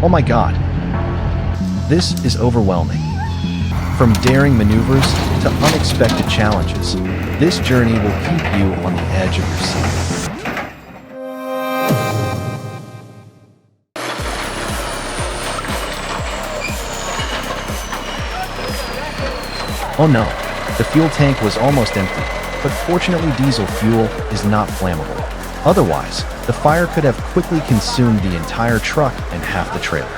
Oh my God. This is overwhelming. From daring maneuvers to unexpected challenges, this journey will keep you on the edge of your seat. Oh no, the fuel tank was almost empty, but fortunately diesel fuel is not flammable. Otherwise, the fire could have quickly consumed the entire truck and half the trailer.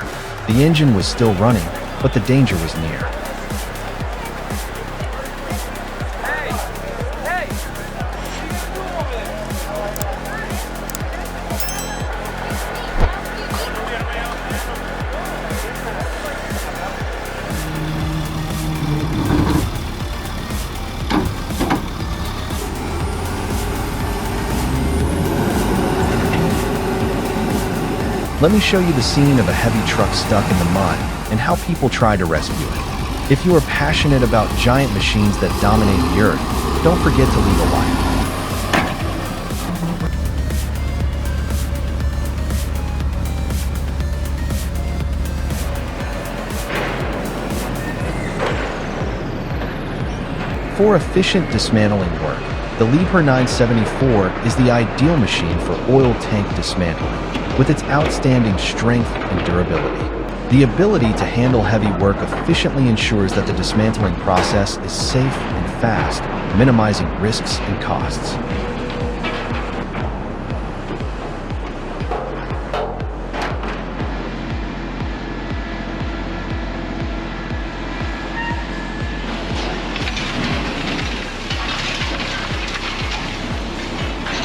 The engine was still running, but the danger was near. Let me show you the scene of a heavy truck stuck in the mud and how people try to rescue it. If you are passionate about giant machines that dominate the earth, don't forget to leave a like. For efficient dismantling work, the Liebherr 974 is the ideal machine for oil tank dismantling. With its outstanding strength and durability, the ability to handle heavy work efficiently ensures that the dismantling process is safe and fast, minimizing risks and costs.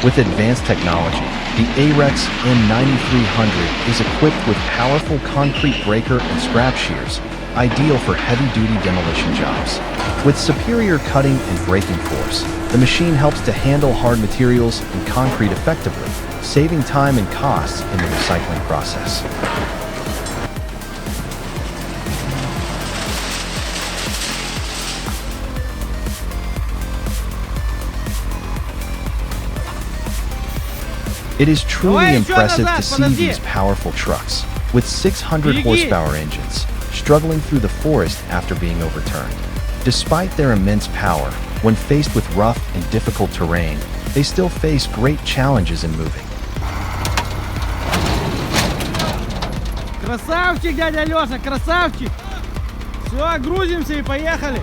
With advanced technology, the AREX M9300 is equipped with powerful concrete breaker and scrap shears, ideal for heavy-duty demolition jobs. With superior cutting and breaking force, the machine helps to handle hard materials and concrete effectively, saving time and costs in the recycling process. It is truly impressive to see these powerful trucks, with 600 horsepower engines, struggling through the forest after being overturned. Despite their immense power, when faced with rough and difficult terrain, they still face great challenges in moving. Красавчик, дядя Лёша, красавчик! Все, грузимся и поехали!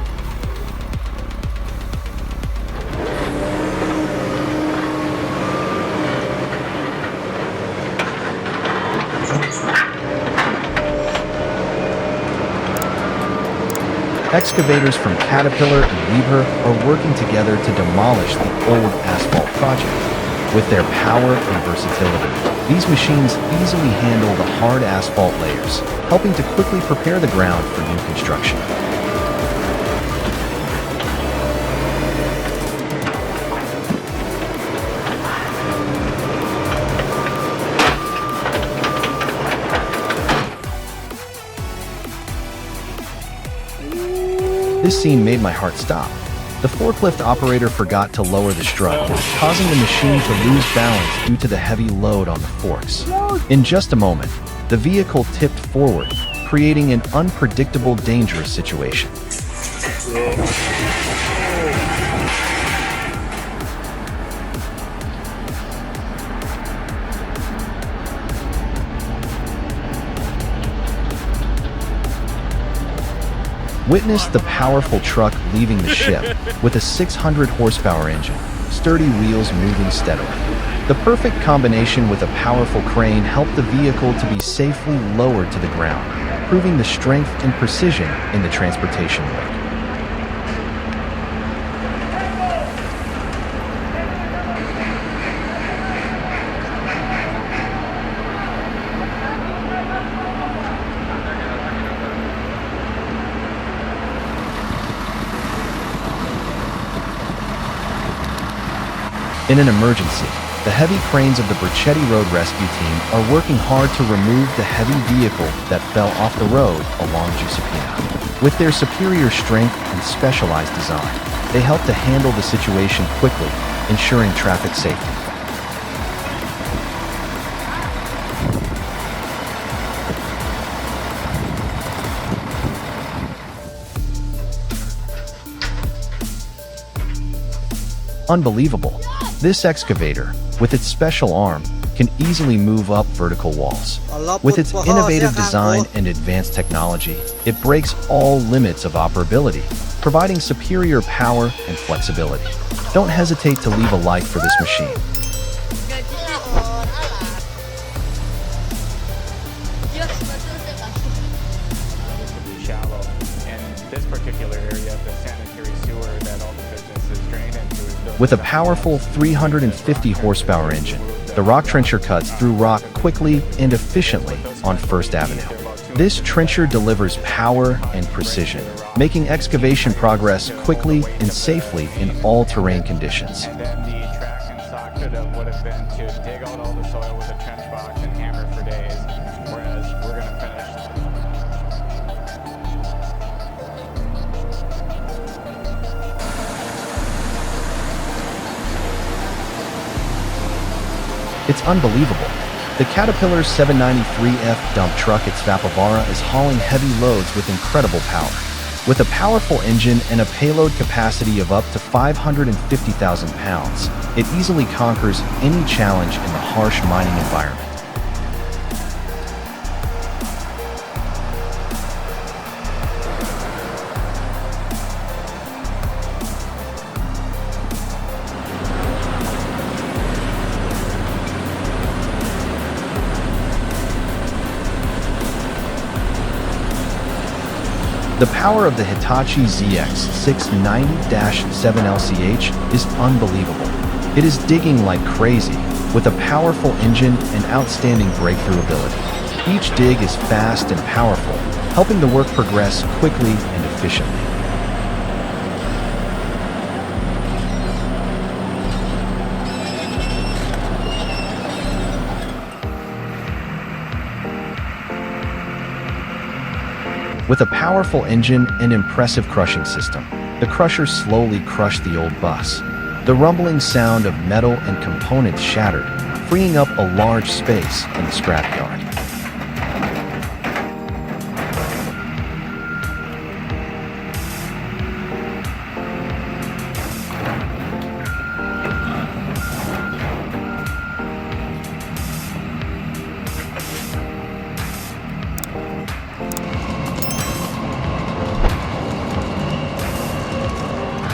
Excavators from Caterpillar and Liebherr are working together to demolish the old asphalt project. With their power and versatility, these machines easily handle the hard asphalt layers, helping to quickly prepare the ground for new construction. This scene made my heart stop. The forklift operator forgot to lower the strut, causing the machine to lose balance due to the heavy load on the forks. In just a moment, the vehicle tipped forward, creating an unpredictable, dangerous situation. Witness the powerful truck leaving the ship with a 600 horsepower engine, sturdy wheels moving steadily. The perfect combination with a powerful crane helped the vehicle to be safely lowered to the ground, proving the strength and precision in the transportation work. In an emergency, the heavy cranes of the Brichetti Road Rescue Team are working hard to remove the heavy vehicle that fell off the road along Giuseppina. With their superior strength and specialized design, they help to handle the situation quickly, ensuring traffic safety. Unbelievable. This excavator, with its special arm, can easily move up vertical walls. With its innovative design and advanced technology, it breaks all limits of operability, providing superior power and flexibility. Don't hesitate to leave a like for this machine. Shallow. In this particular area, the sanitary sewer that all the businesses drain into is built With a powerful 350 horsepower engine, the rock trencher cuts through rock quickly and efficiently on First Avenue. This trencher delivers power and precision, making excavation progress quickly and safely in all terrain conditions. And then the track and stock would have been to dig out all the soil with a trench box and hammer for days, whereas we're going to finish. It's unbelievable. The Caterpillar 793F dump truck at Svapavara is hauling heavy loads with incredible power. With a powerful engine and a payload capacity of up to 550,000 pounds, it easily conquers any challenge in the harsh mining environment. The power of the Hitachi ZX690-7LCH is unbelievable. It is digging like crazy, with a powerful engine and outstanding breakthrough ability. Each dig is fast and powerful, helping the work progress quickly and efficiently. With a powerful engine and impressive crushing system, the crusher slowly crushed the old bus. The rumbling sound of metal and components shattered, freeing up a large space in the scrapyard.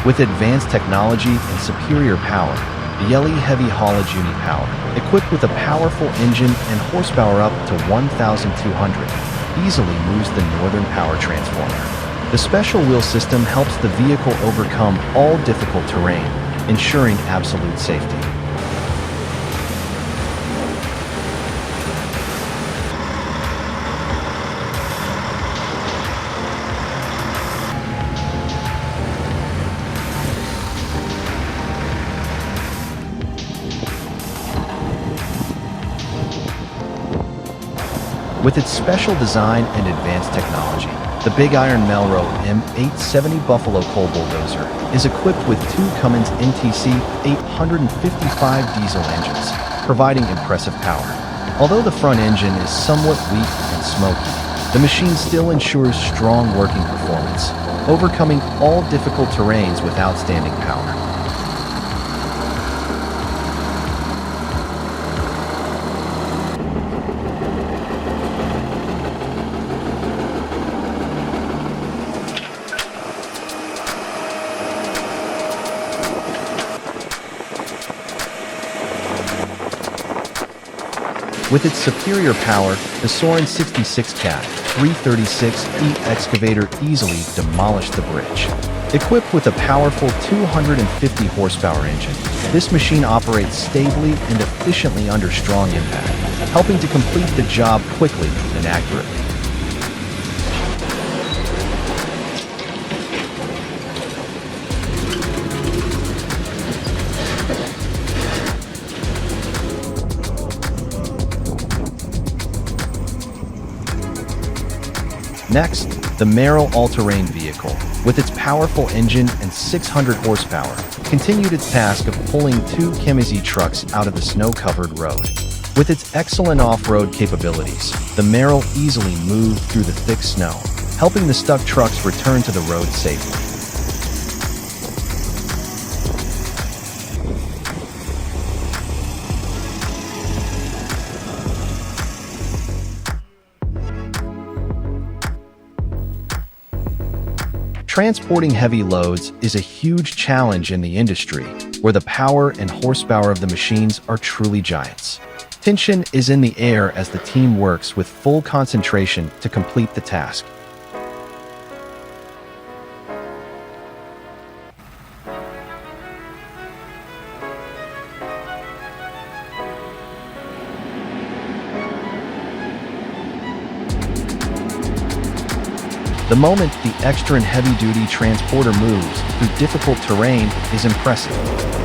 With advanced technology and superior power, the Yeli Heavy Haulage Uni-Power, equipped with a powerful engine and horsepower up to 1,200, easily moves the Northern Power Transformer. The special wheel system helps the vehicle overcome all difficult terrain, ensuring absolute safety. With its special design and advanced technology, the Big Iron Melro M870 Buffalo Coal Bulldozer is equipped with two Cummins NTC 855 diesel engines, providing impressive power. Although the front engine is somewhat weak and smoky, the machine still ensures strong working performance, overcoming all difficult terrains with outstanding power. With its superior power, the Sorin 66 Cat 336E excavator easily demolished the bridge. Equipped with a powerful 250 horsepower engine, this machine operates stably and efficiently under strong impact, helping to complete the job quickly and accurately. Next, the Merrill all-terrain vehicle, with its powerful engine and 600 horsepower, continued its task of pulling two Chemizy trucks out of the snow-covered road. With its excellent off-road capabilities, the Merrill easily moved through the thick snow, helping the stuck trucks return to the road safely. Transporting heavy loads is a huge challenge in the industry, where the power and horsepower of the machines are truly giants. Tension is in the air as the team works with full concentration to complete the task. The moment the extra and heavy-duty transporter moves through difficult terrain is impressive.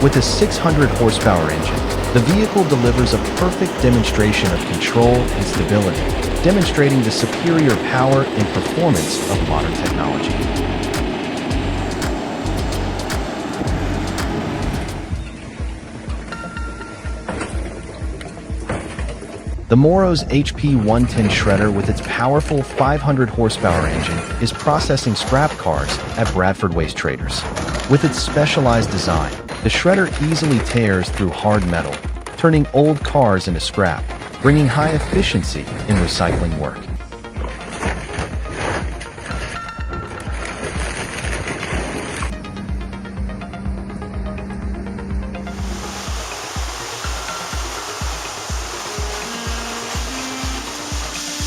With a 600 horsepower engine, the vehicle delivers a perfect demonstration of control and stability, demonstrating the superior power and performance of modern technology. The Moro's HP 110 shredder with its powerful 500 horsepower engine is processing scrap cars at Bradford Waste Traders. With its specialized design, the shredder easily tears through hard metal, turning old cars into scrap, bringing high efficiency in recycling work.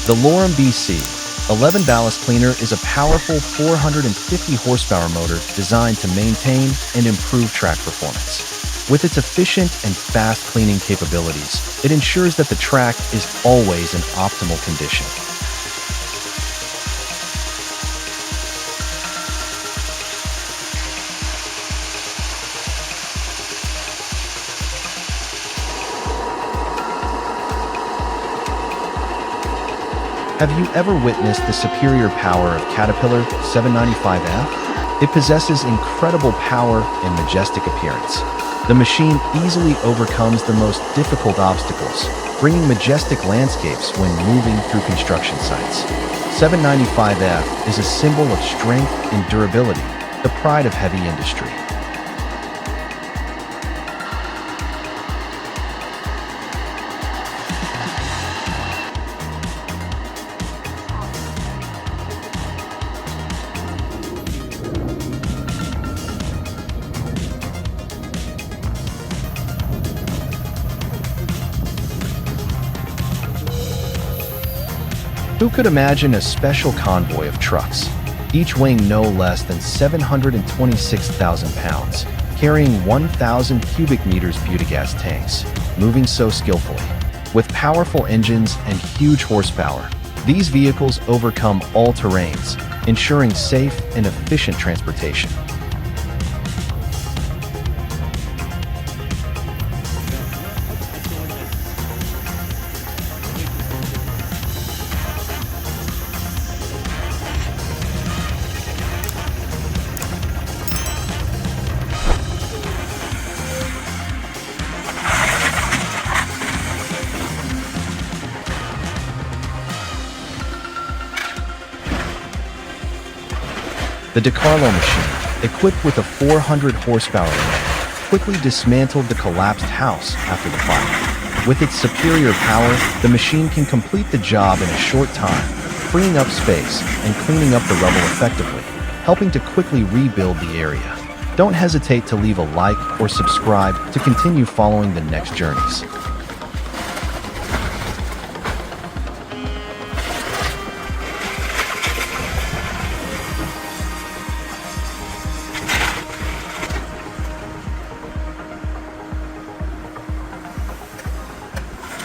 The Lorem BC 11 ballast cleaner is a powerful 450 horsepower motor designed to maintain and improve track performance. With its efficient and fast cleaning capabilities, it ensures that the track is always in optimal condition. Have you ever witnessed the superior power of Caterpillar 795F? It possesses incredible power and majestic appearance. The machine easily overcomes the most difficult obstacles, bringing majestic landscapes when moving through construction sites. 795F is a symbol of strength and durability, the pride of heavy industry. Who could imagine a special convoy of trucks, each weighing no less than 726,000 pounds, carrying 1,000 cubic meters butagaz tanks, moving so skillfully? With powerful engines and huge horsepower, these vehicles overcome all terrains, ensuring safe and efficient transportation. The DeCarlo machine, equipped with a 400 horsepower engine, quickly dismantled the collapsed house after the fire. With its superior power, the machine can complete the job in a short time, freeing up space and cleaning up the rubble effectively, helping to quickly rebuild the area. Don't hesitate to leave a like or subscribe to continue following the next journeys.